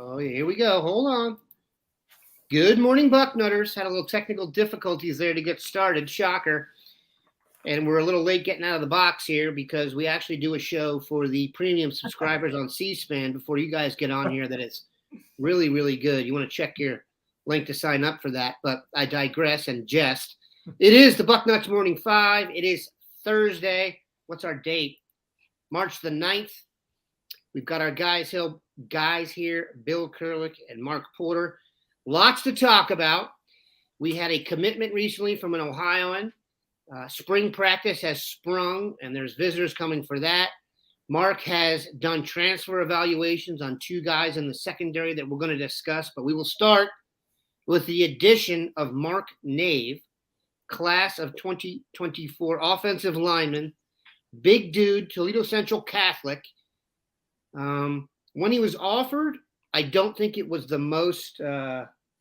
Oh, here we go. Hold on. Good morning, Bucknutters. Had a little technical difficulties there to get started. Shocker. And we're a little late getting out of the box here because we actually do a show for the premium subscribers on C-SPAN before you guys get on here that is really, really good. You want to check your link to sign up for that, but I digress and jest. It is the Bucknuts Morning 5. It is Thursday. What's our date? March the 9th. We've got our guys here, Bill Kurleic and Mark Porter. Lots to talk about. We had a commitment recently from an Ohioan. Spring practice has sprung, and there's visitors coming for that. Mark has done transfer evaluations on 2 guys in the secondary that we're going to discuss, but we will start with the addition of Mark Nave, class of 2024 offensive lineman, big dude, Toledo Central Catholic. When he was offered, I don't think it was the most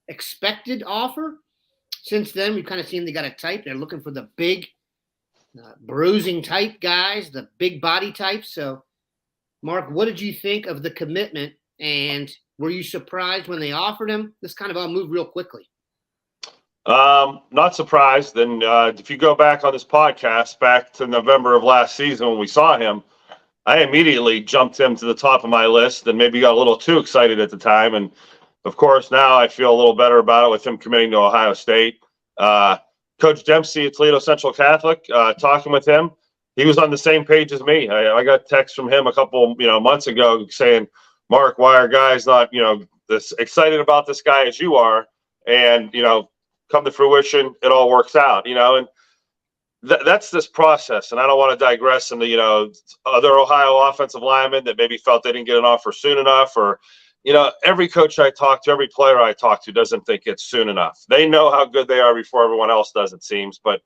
expected offer. Since then, we've kind of seen they got a type. They're looking for the big, bruising type guys, the big body types. So, Mark, what did you think of the commitment? And were you surprised when they offered him? This kind of all moved real quickly. Not surprised. And if you go back on this podcast, back to November of last season when we saw him, I immediately jumped him to the top of my list and maybe got a little too excited at the time. And of course, now I feel a little better about it with him committing to Ohio State. Coach Dempsey at Toledo Central Catholic, talking with him, he was on the same page as me. I got a text from him a couple months ago saying, Mark, why are guys not this excited about this guy as you are? And come to fruition, it all works out. And that's this process. And I don't want to digress into other Ohio offensive linemen that maybe felt they didn't get an offer soon enough, or every coach I talk to, every player I talk to doesn't think it's soon enough. They know how good they are before everyone else does, it seems. But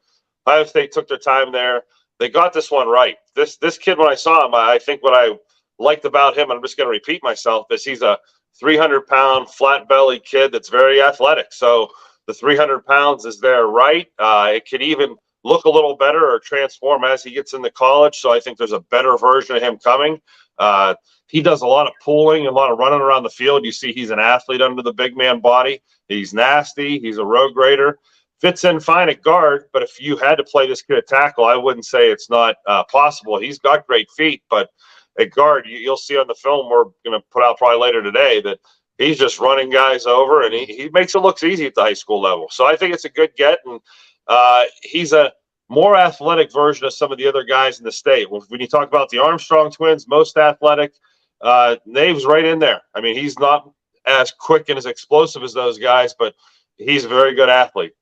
Ohio State took their time there. They got this one right. This kid, when I saw him, I think what I liked about him, and I'm just going to repeat myself, is he's a 300-pound, flat-bellied kid that's very athletic. So the 300 pounds is there, right? It could even look a little better or transform as he gets into college. So I think there's a better version of him coming. He does a lot of pulling, a lot of running around the field. You see he's an athlete under the big man body. He's nasty. He's a road grader. Fits in fine at guard, but if you had to play this kid at tackle, I wouldn't say it's not possible. He's got great feet, but at guard, you'll see on the film we're going to put out probably later today that he's just running guys over, and he makes it look easy at the high school level. So I think it's a good get, and he's a more athletic version of some of the other guys in the state. When you talk about the Armstrong twins, most athletic, Nave's right in there. I mean, he's not as quick and as explosive as those guys, but he's a very good athlete.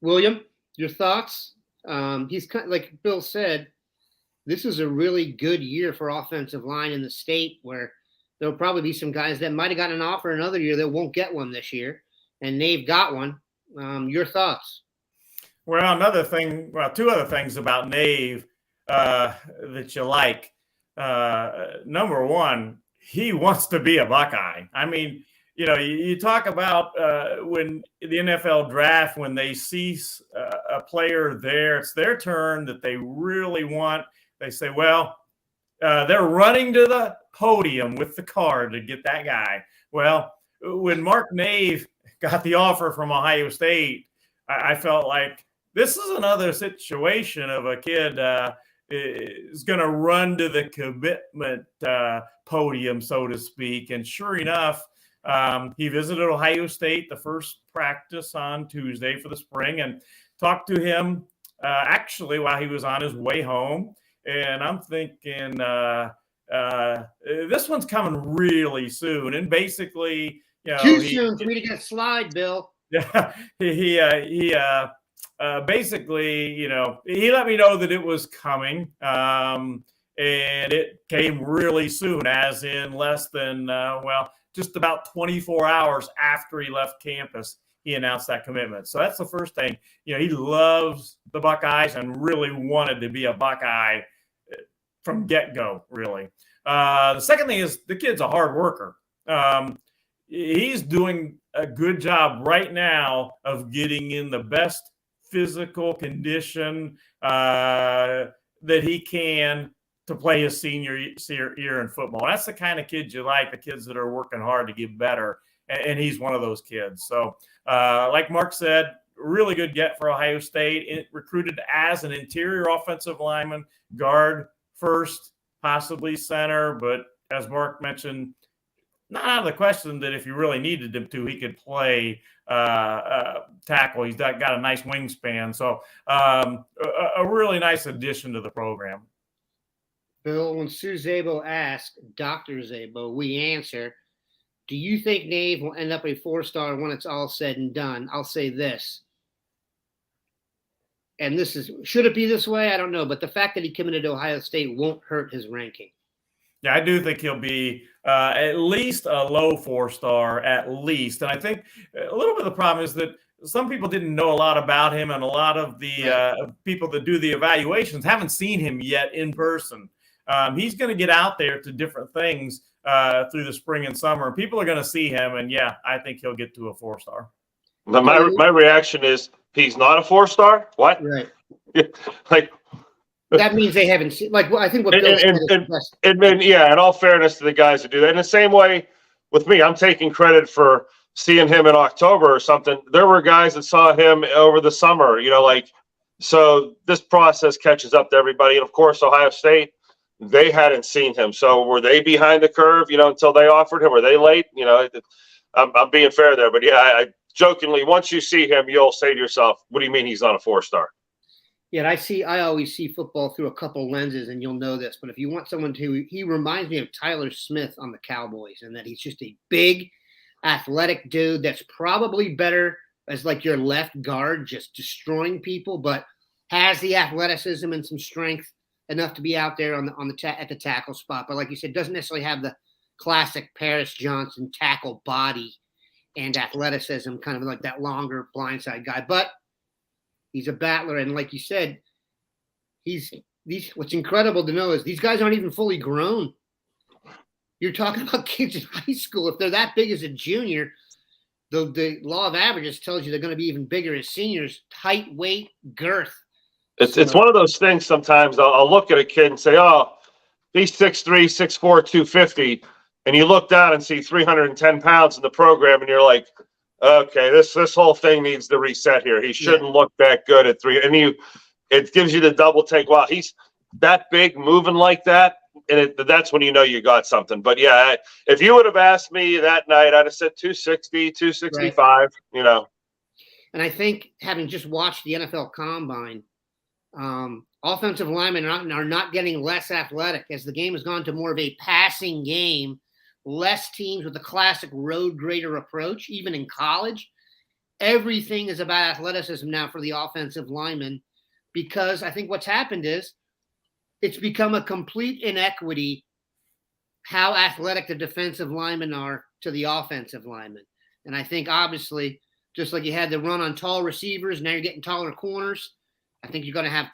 William, your thoughts? He's kind of, like Bill said, this is a really good year for offensive line in the state, where there'll probably be some guys that might have gotten an offer another year that won't get one this year, and Nave got one. Your thoughts? Well, two other things about Nave that you like. Number one, he wants to be a Buckeye. I mean, you talk about when the NFL draft, when they see a player there, it's their turn that they really want. They say, well, they're running to the podium with the card to get that guy. Well, when Mark Nave got the offer from Ohio State, I felt like this is another situation of a kid is going to run to the commitment podium, so to speak. And sure enough, he visited Ohio State the first practice on Tuesday for the spring and talked to him actually while he was on his way home. And I'm thinking this one's coming really soon. And basically, too soon for me to get a slide, Bill. Yeah, he basically, he let me know that it was coming, and it came really soon, as in less than, just about 24 hours after he left campus, he announced that commitment. So that's the first thing. He loves the Buckeyes and really wanted to be a Buckeye from get-go, really. The second thing is the kid's a hard worker. he's doing a good job right now of getting in the best physical condition that he can to play his senior year in football. That's the kind of kids you like, the kids that are working hard to get better. And he's one of those kids. So like Mark said, really good get for Ohio State. It recruited as an interior offensive lineman, guard first, possibly center. But as Mark mentioned, not out of the question that if you really needed him to, he could play tackle. He's got a nice wingspan. So a really nice addition to the program. Bill, when Sue Zabo asked Dr. Zabo, we answer, do you think Nave will end up a 4-star when it's all said and done? I'll say this. And this is, should it be this way? I don't know. But the fact that he committed to Ohio State won't hurt his ranking. Yeah, I do think he'll be at least a low 4-star, at least. And I think a little bit of the problem is that some people didn't know a lot about him, and a lot of the people that do the evaluations haven't seen him yet in person. He's going to get out there to different things through the spring and summer. People are going to see him, and yeah, I think he'll get to a 4-star. My reaction is he's not a 4-star. What? Right. Like that means they haven't seen. Like I think what Bill said. Yeah. In all fairness to the guys that do that, in the same way with me, I'm taking credit for seeing him in October or something. There were guys that saw him over the summer. So this process catches up to everybody, and of course, Ohio State. They hadn't seen him. So were they behind the curve, until they offered him? Were they late? I'm being fair there. But, yeah, I jokingly, once you see him, you'll say to yourself, what do you mean he's not a 4-star? Yeah, I always see football through a couple lenses, and you'll know this. But if you want someone he reminds me of Tyler Smith on the Cowboys, and that he's just a big, athletic dude that's probably better as like your left guard, just destroying people, but has the athleticism and some strength enough to be out there at the tackle spot. But like you said, doesn't necessarily have the classic Paris Johnson tackle body and athleticism, kind of like that longer blindside guy. But he's a battler, and like you said, what's incredible to know is these guys aren't even fully grown. You're talking about kids in high school. If they're that big as a junior, the law of averages tells you they're going to be even bigger as seniors. Height, weight, girth. It's one of those things sometimes I'll look at a kid and say, oh, he's 6'3", 6'4", 250. And you look down and see 310 pounds in the program, and you're like, okay, this whole thing needs to reset here. He shouldn't look that good at 3. And it gives you the double take. Wow, he's that big, moving like that. And that's when you know you got something. But, yeah, if you would have asked me that night, I'd have said 260, 265, And I think having just watched the NFL Combine, offensive linemen are not getting less athletic as the game has gone to more of a passing game. Less teams with the classic road grader approach, even in college. Everything is about athleticism now for the offensive lineman, because I think what's happened is it's become a complete inequity how athletic the defensive linemen are to the offensive linemen. And I think obviously, just like you had the run on tall receivers, now you're getting taller corners. I think you're going to have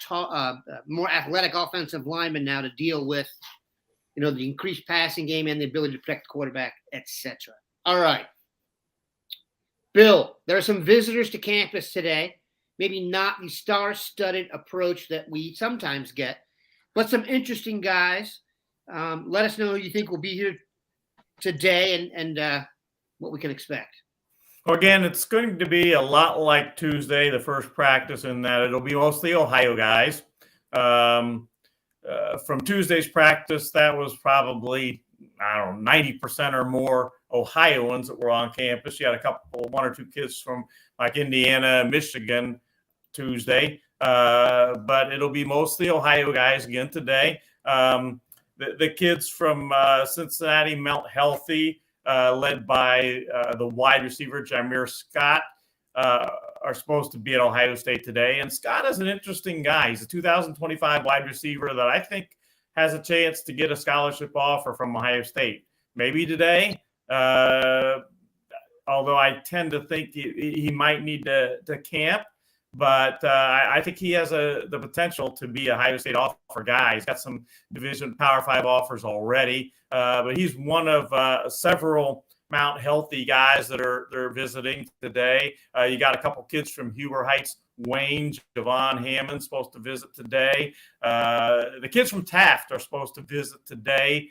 more athletic offensive linemen now to deal with the increased passing game and the ability to protect the quarterback, etc. All right. Bill, there are some visitors to campus today. Maybe not the star-studded approach that we sometimes get, but some interesting guys. Let us know who you think will be here today and what we can expect. Well, again, it's going to be a lot like Tuesday, the first practice, in that it'll be mostly Ohio guys. From Tuesday's practice, that was probably, 90% or more Ohioans that were on campus. You had one or two kids from like Indiana, Michigan Tuesday, but it'll be mostly Ohio guys again today. The kids from Cincinnati, Mount Healthy, led by the wide receiver, Jameer Scott, are supposed to be at Ohio State today. And Scott is an interesting guy. He's a 2025 wide receiver that I think has a chance to get a scholarship offer from Ohio State. Maybe today, although I tend to think he might need to camp. But I think he has the potential to be a Ohio State offer guy. He's got some Division Power 5 offers already. But he's one of several Mount healthy guys that are visiting today. You got a couple kids from Huber Heights, Wayne, Javon Hammond supposed to visit today. The kids from Taft are supposed to visit today.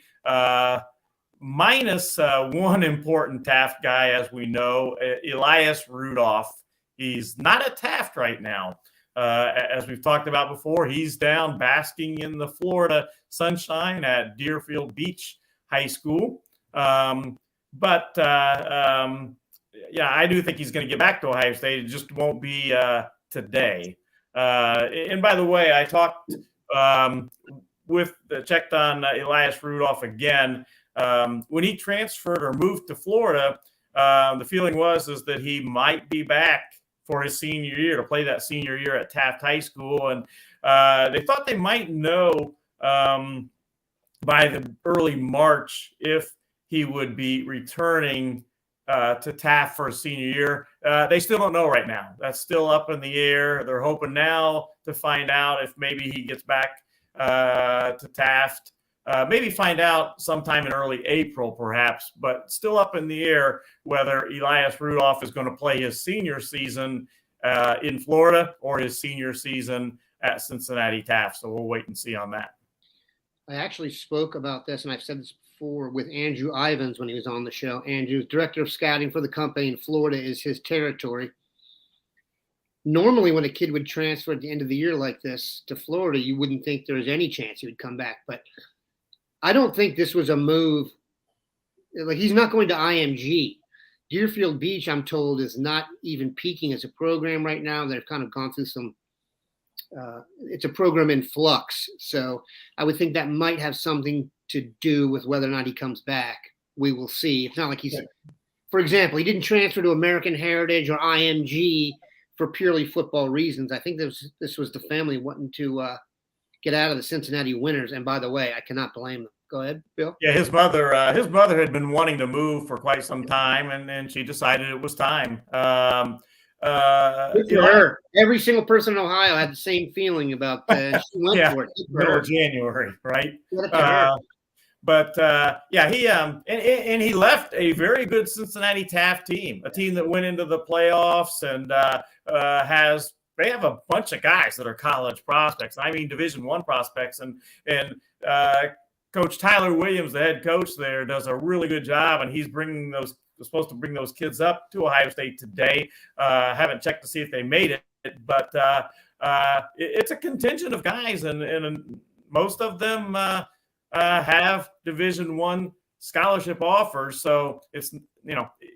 Minus one important Taft guy, as we know, Elias Rudolph. He's not at Taft right now. As we've talked about before, he's down basking in the Florida sunshine at Deerfield Beach High School. But I do think he's going to get back to Ohio State. It just won't be today. And by the way, I talked checked on Elias Rudolph again. When he transferred or moved to Florida, the feeling was that he might be back for his senior year, to play that senior year at Taft High School. And they thought they might know by the early March if he would be returning to Taft for his senior year. They still don't know right now. That's still up in the air. They're hoping now to find out if maybe he gets back to Taft. Maybe find out sometime in early April, perhaps, but still up in the air whether Elias Rudolph is going to play his senior season in Florida or his senior season at Cincinnati Taft. So we'll wait and see on that. I actually spoke about this, and I've said this before, with Andrew Ivins when he was on the show. Andrew's director of scouting for the company in Florida is his territory. Normally, when a kid would transfer at the end of the year like this to Florida, you wouldn't think there was any chance he would come back, but I don't think this was a move. Like, he's not going to IMG. Deerfield Beach, I'm told, is not even peaking as a program right now. They've kind of gone through some it's a program in flux. So I would think that might have something to do with whether or not he comes back. We will see. It's not like he's, for example, he didn't transfer to American Heritage or IMG for purely football reasons. I think this was the family wanting to get out of the Cincinnati Winners. And by the way, I cannot blame them. Go ahead, Bill. Yeah, his mother had been wanting to move for quite some time, and then she decided it was time. Good for her. Every single person in Ohio had the same feeling about she went for it. Middle of January, right? He left a very good Cincinnati Taft team, a team that went into the playoffs and they have a bunch of guys that are college prospects. I mean, Division I prospects, and Coach Tyler Williams, the head coach there, does a really good job, and he's supposed to bring those kids up to Ohio State today. Haven't checked to see if they made it, but it's a contingent of guys, and most of them have Division I scholarship offers. So it's,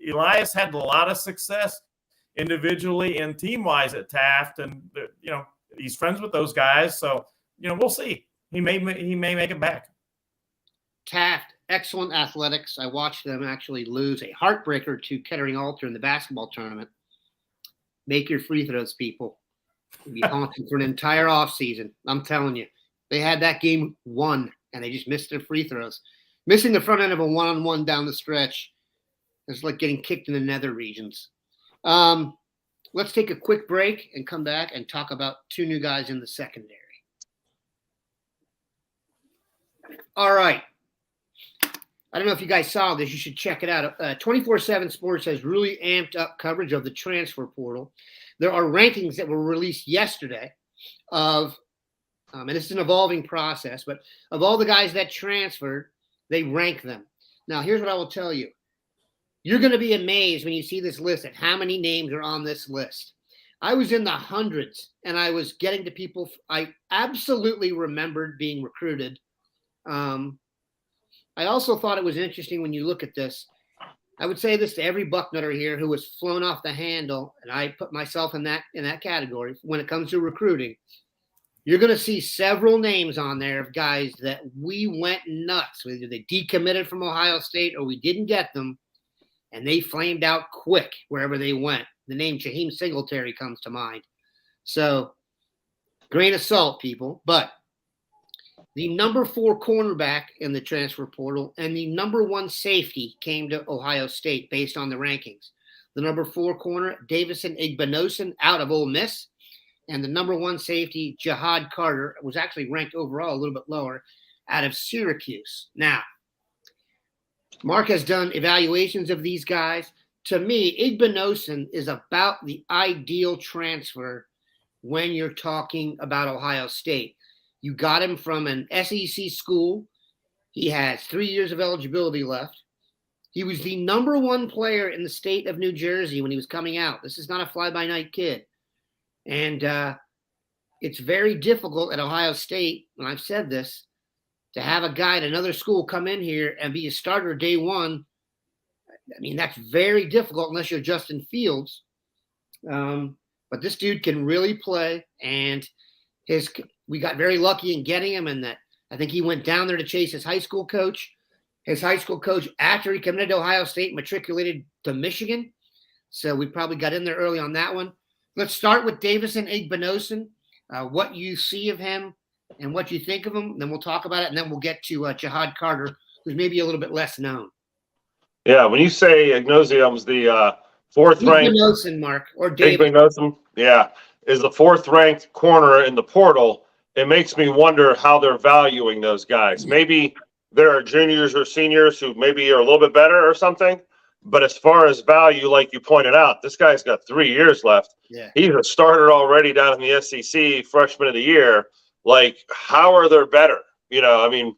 Elias had a lot of success individually and team-wise at Taft, and he's friends with those guys. So we'll see. He may make it back. Taft, excellent athletics. I watched them actually lose a heartbreaker to Kettering Alter in the basketball tournament. Make your free throws, people. You'll be haunted for an entire offseason. I'm telling you. They had that game won, and they just missed their free throws. Missing the front end of a one-on-one down the stretch is like getting kicked in the nether regions. Let's take a quick break and come back and talk about two new guys in the secondary. All right. I don't know if you guys saw this. You should check it out. 24/7 Sports has really amped up coverage of the transfer portal. There are rankings that were released yesterday of, and it's an evolving process, but of all the guys that transferred, they rank them. Now, here's what I will tell you. You're going to be amazed when you see this list at how many names are on this list. I was in the hundreds, and I was getting to people I absolutely remembered being recruited. I also thought it was interesting when you look at this. I would say this to every Bucknutter here who was flown off the handle, and I put myself in that category when it comes to recruiting. You're going to see several names on there of guys that we went nuts. Either they decommitted from Ohio State or we didn't get them, and they flamed out quick wherever they went. The name Shaheem Singletary comes to mind. So, grain of salt, people. But the number 4 cornerback in the transfer portal and the number 1 safety came to Ohio State based on the rankings. The number 4 corner, Davison Igbinosun, out of Ole Miss. And the number 1 safety, Jihad Carter, was actually ranked overall a little bit lower, out of Syracuse. Now, Mark has done evaluations of these guys. To me, Igbinosun is about the ideal transfer when you're talking about Ohio State. You got him from an SEC school. He has 3 years of eligibility left. He was the number one player in the state of New Jersey when he was coming out. This is not a fly-by-night kid. And it's very difficult at Ohio State, and I've said this, to have a guy at another school come in here and be a starter day one. I mean, that's very difficult unless you're Justin Fields. But this dude can really play, and we got very lucky in getting him, and that I think he went down there to chase his high school coach. His high school coach, after he committed to Ohio State, matriculated to Michigan. So we probably got in there early on that one. Let's start with Davison Igbinosun, what you see of him and what you think of him. Then we'll talk about it, and then we'll get to Jahad Carter, who's maybe a little bit less known. Yeah, when you say Ignosium's the fourth ranked, Igbinosun, Mark, or David. Igbinosun, yeah, is the fourth ranked corner in the portal. It makes me wonder how they're valuing those guys. Maybe there are juniors or seniors who maybe are a little bit better or something. But as far as value, like you pointed out, this guy's got 3 years left. Yeah. He's a starter already down in the SEC, freshman of the year. Like, how are they better? You know, I mean,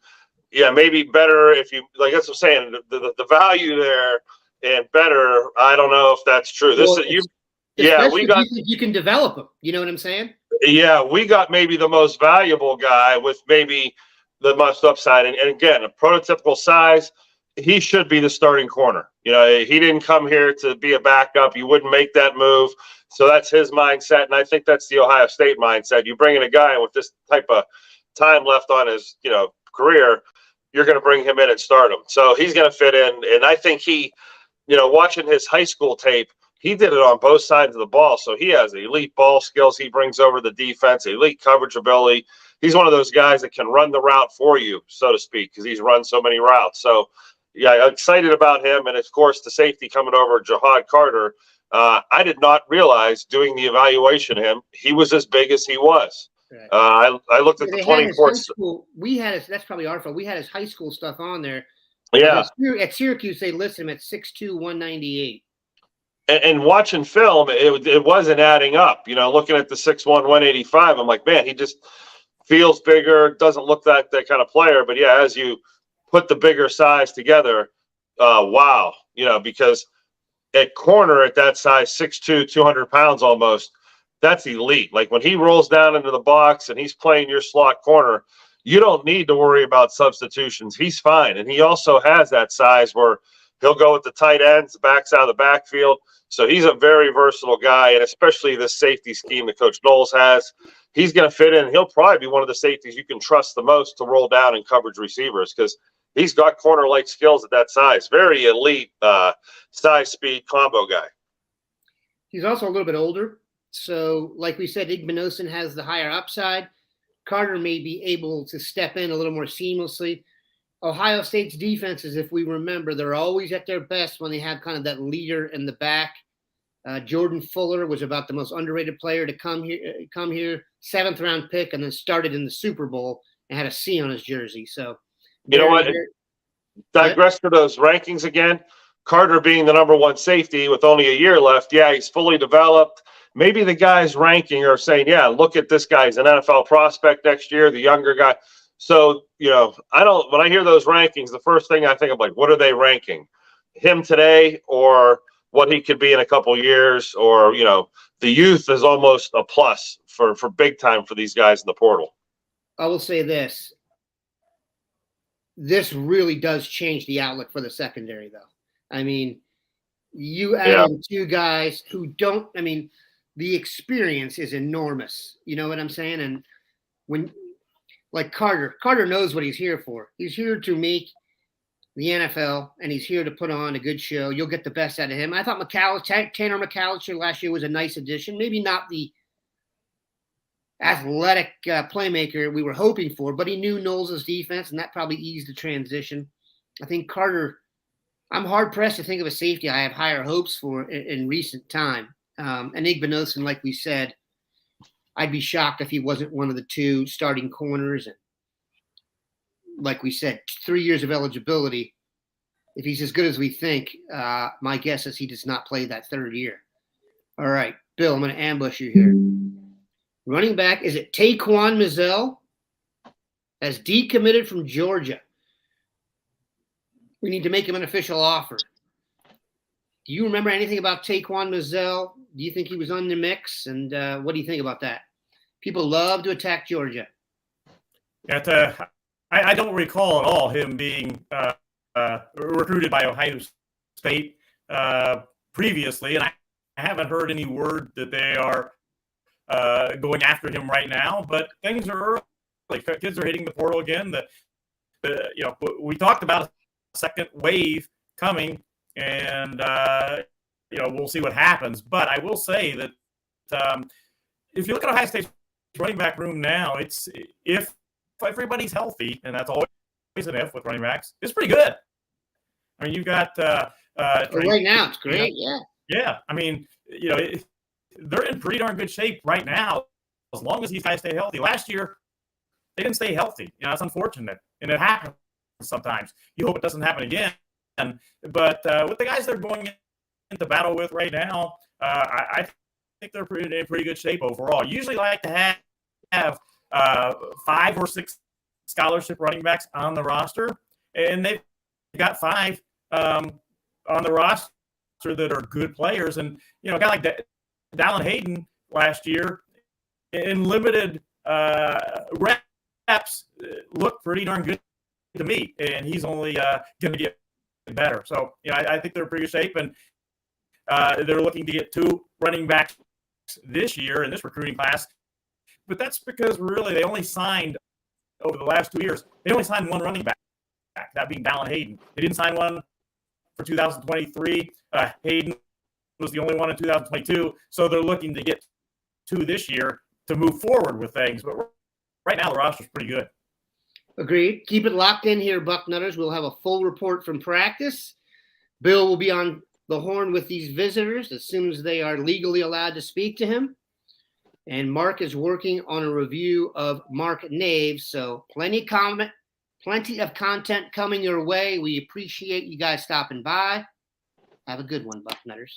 yeah, maybe better if you like. That's what I'm saying. The value there and better. I don't know if that's true. Well, we got. You can develop him. You know what I'm saying? Yeah, we got maybe the most valuable guy with maybe the most upside. And again, a prototypical size. He should be the starting corner. You know, he didn't come here to be a backup. You wouldn't make that move. So that's his mindset. And I think that's the Ohio State mindset. You bring in a guy with this type of time left on his, career, you're going to bring him in and start him. So he's going to fit in. And I think he, watching his high school tape, he did it on both sides of the ball. So he has elite ball skills. He brings over the defense, elite coverage ability. He's one of those guys that can run the route for you, so to speak, because he's run so many routes. So, yeah, excited about him. And, of course, the safety coming over, Jahad Carter. I did not realize doing the evaluation of him, he was as big as he was. Right. I looked at the 24. That's probably our fault. We had his high school stuff on there. Yeah. At Syracuse, they listed him at 6'2", 198. And watching film, it wasn't adding up. Looking at the 6'1", 185, I'm like, man, he just feels bigger, doesn't look like that kind of player. But, yeah, as you – put the bigger size together, wow, because at corner at that size, 6'2", 200 pounds almost, that's elite. Like when he rolls down into the box and he's playing your slot corner, you don't need to worry about substitutions. He's fine. And he also has that size where he'll go with the tight ends, backs out of the backfield. So he's a very versatile guy, and especially the safety scheme that Coach Knowles has, he's going to fit in. He'll probably be one of the safeties you can trust the most to roll down and coverage receivers because he's got corner-like skills at that size. Very elite size-speed combo guy. He's also a little bit older. So, like we said, Igbinosun has the higher upside. Carter may be able to step in a little more seamlessly. Ohio State's defenses, if we remember, they're always at their best when they have kind of that leader in the back. Jordan Fuller was about the most underrated player to come here, 7th-round pick, and then started in the Super Bowl and had a C on his jersey. So, you know what? Digress to those rankings again. Carter being the number one safety with only a year left. Yeah, he's fully developed. Maybe the guys ranking are saying, yeah, look at this guy's an NFL prospect next year, the younger guy. So, when I hear those rankings, the first thing I think of, like, what are they ranking? Him today or what he could be in a couple of years, or, the youth is almost a plus for big time for these guys in the portal. I will say this. This really does change the outlook for the secondary, though. I mean, you add in two guys who don't – I mean, the experience is enormous. You know what I'm saying? And when – like Carter knows what he's here for. He's here to make the NFL, and he's here to put on a good show. You'll get the best out of him. I thought Tanner McAllister last year was a nice addition. Maybe not the athletic playmaker we were hoping for, but he knew Knowles' defense, and that probably eased the transition. I think Carter – I'm hard-pressed to think of a safety I have higher hopes for in recent time. And Igbinosun, like we said, I'd be shocked if he wasn't one of the two starting corners. And like we said, 3 years of eligibility. if he's as good as we think, my guess is he does not play that third year. All right, Bill, I'm going to ambush you here. Running back, is it Taquan Mizell? Has decommitted from Georgia. We need to make him an official offer. Do you remember anything about Taquan Mizell? Do you think he was on the mix? And what do you think about that? People love to attack Georgia. I don't recall at all him being recruited by Ohio State previously, and I haven't heard any word that they are going after him right now. But things are early. Kids are hitting the portal again. We talked about a second wave coming, and we'll see what happens. But I will say that if you look at Ohio State's running back room now, it's if everybody's healthy, and that's always an if with running backs, it's pretty good. I mean, you've got right now it's great. Yeah. I mean, they're in pretty darn good shape right now, as long as these guys stay healthy. Last year, they didn't stay healthy. It's unfortunate, and it happens sometimes. You hope it doesn't happen again. But with the guys they're going into battle with right now, I think they're in pretty good shape overall. Usually like to have 5 or 6 scholarship running backs on the roster, and they've got 5 on the roster that are good players. And a guy like Dallin Hayden last year in limited reps looked pretty darn good to me, and he's only going to get better. So I think they're in pretty good shape, and they're looking to get 2 running backs this year in this recruiting class. But that's because really they only signed over the last 2 years. They only signed 1 running back, that being Dallin Hayden. They didn't sign one for 2023. Hayden was the only one in 2022. So they're looking to get 2 this year to move forward with things. But right now the roster's pretty good. Agreed. Keep it locked in here, Bucknutters. We'll have a full report from practice. Bill will be on the horn with these visitors as soon as they are legally allowed to speak to him. And Mark is working on a review of Mark Nave. So plenty of content coming your way. We appreciate you guys stopping by. Have a good one, Bucknutters.